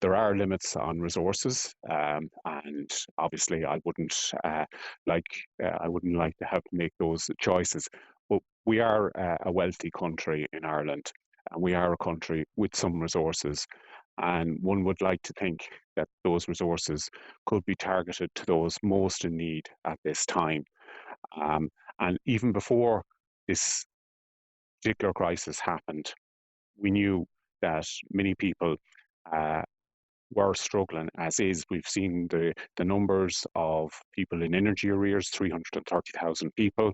there are limits on resources, and obviously like I wouldn't like to have to make those choices. But we are a wealthy country in Ireland, and we are a country with some resources, and one would like to think that those resources could be targeted to those most in need at this time. Um, and even before this particular crisis happened, we knew that many people uh, were struggling. As is, we've seen the numbers of people in energy arrears, 330,000 people.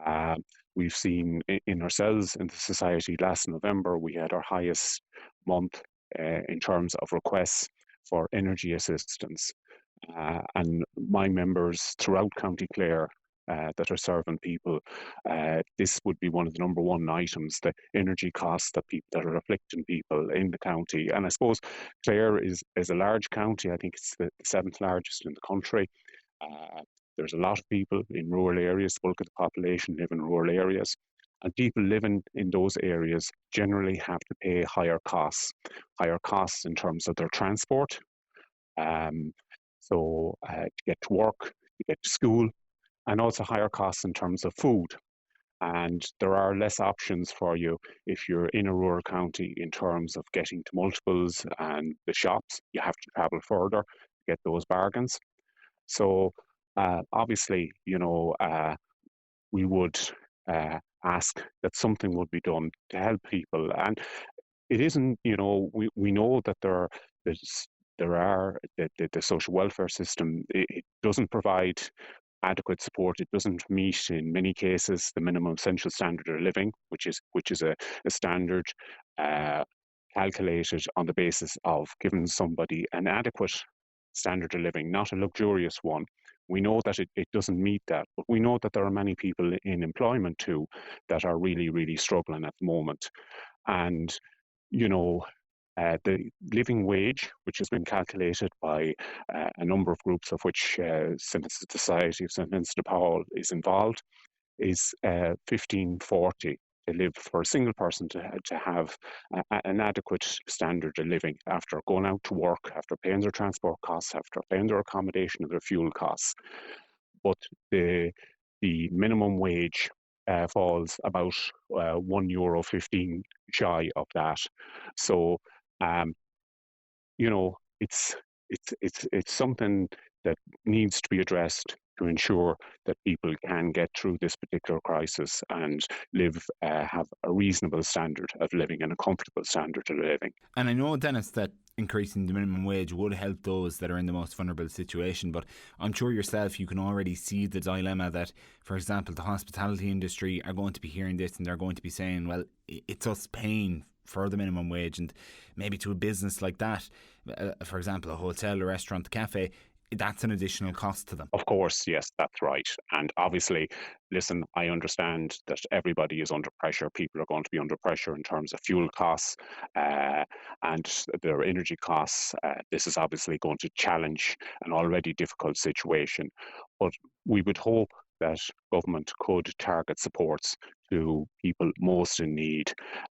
Uh, we've seen in ourselves, in the society, last November, we had our highest month in terms of requests for energy assistance. And my members throughout County Clare that are serving people, this would be one of the number one items, the energy costs that people that are afflicting people in the county. And I suppose Clare is a large county. I think it's the seventh largest in the country. Uh, there's a lot of people in rural areas. The bulk of the population live in rural areas. And people living in those areas generally have to pay higher costs in terms of their transport. Um, to get to work, to get to school, and also higher costs in terms of food. And there are less options for you if you're in a rural county in terms of getting to multiples and the shops. You have to travel further to get those bargains. So obviously, we would ask that something would be done to help people. And it isn't, we know that there's, there are the social welfare system. It doesn't provide adequate support. It doesn't meet, in many cases, the minimum essential standard of living, which is a standard uh, calculated on the basis of giving somebody an adequate standard of living, not a luxurious one. We know that it doesn't meet that, but we know that there are many people in employment too that are really, really struggling at the moment. And, you know, the living wage, which has been calculated by a number of groups, of which St Vincent Society of St Vincent De Paul is involved, is 1540 to live for a single person to have an adequate standard of living after going out to work, after paying their transport costs, after paying their accommodation and their fuel costs. But the minimum wage falls about €1.15 shy of that. So um, you know, it's something that needs to be addressed to ensure that people can get through this particular crisis and have a reasonable standard of living and a comfortable standard of living. And I know, Dennis, that increasing the minimum wage would help those that are in the most vulnerable situation, but I'm sure yourself you can already see the dilemma that, for example, the hospitality industry are going to be hearing this and they're going to be saying, well, it's us paying for the minimum wage, and maybe to a business like that, for example, a hotel, a restaurant, a cafe, that's an additional cost to them. Of course, yes, that's right. And obviously, listen, I understand that everybody is under pressure. People are going to be under pressure in terms of fuel costs uh, and their energy costs. This is obviously going to challenge an already difficult situation. But we would hope that government could target supports to people most in need.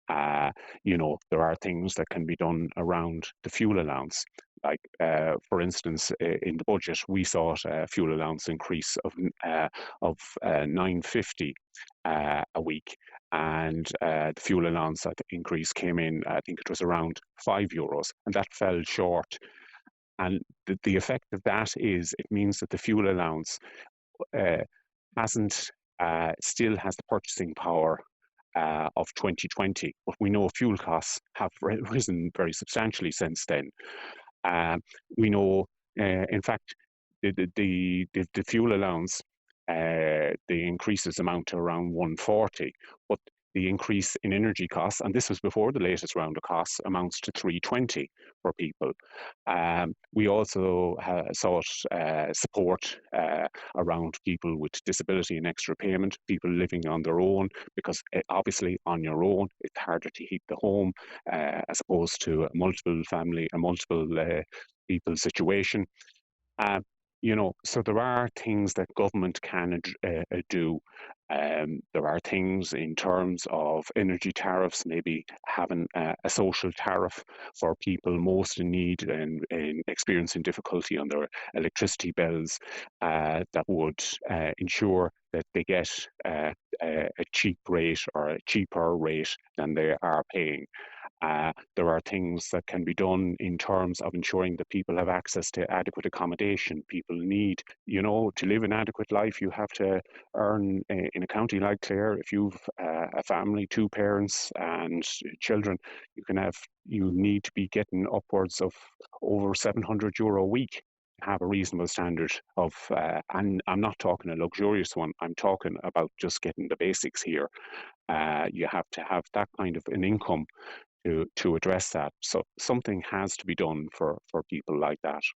Uh, there are things that can be done around the fuel allowance. Like, for instance, in the budget, we sought a fuel allowance increase of 9.50 a week, and the fuel allowance increase came in. I think it was around €5, and that fell short. And the effect of that is it means that the fuel allowance uh, hasn't still has the purchasing power of 2020, but we know fuel costs have risen very substantially since then. Um, we know, in fact, the fuel allowance, the increases amount to around 140, but the increase in energy costs, and this was before the latest round of costs, amounts to 320 for people. We also sought support around people with disability and extra payment, people living on their own, because obviously on your own, it's harder to heat the home as opposed to a multiple family, a multiple people situation. Um, So there are things that government can do. There are things in terms of energy tariffs, maybe having a social tariff for people most in need and experiencing difficulty on their electricity bills, that would ensure that they get a cheap rate or a cheaper rate than they are paying. There are things that can be done in terms of ensuring that people have access to adequate accommodation. People need, to live an adequate life, you have to earn in a county like Clare. If you've a family, two parents and children, you need to be getting upwards of over €700 a week to have a reasonable standard of, and I'm not talking a luxurious one, I'm talking about just getting the basics here. You have to have that kind of an income to address that. So something has to be done for people like that.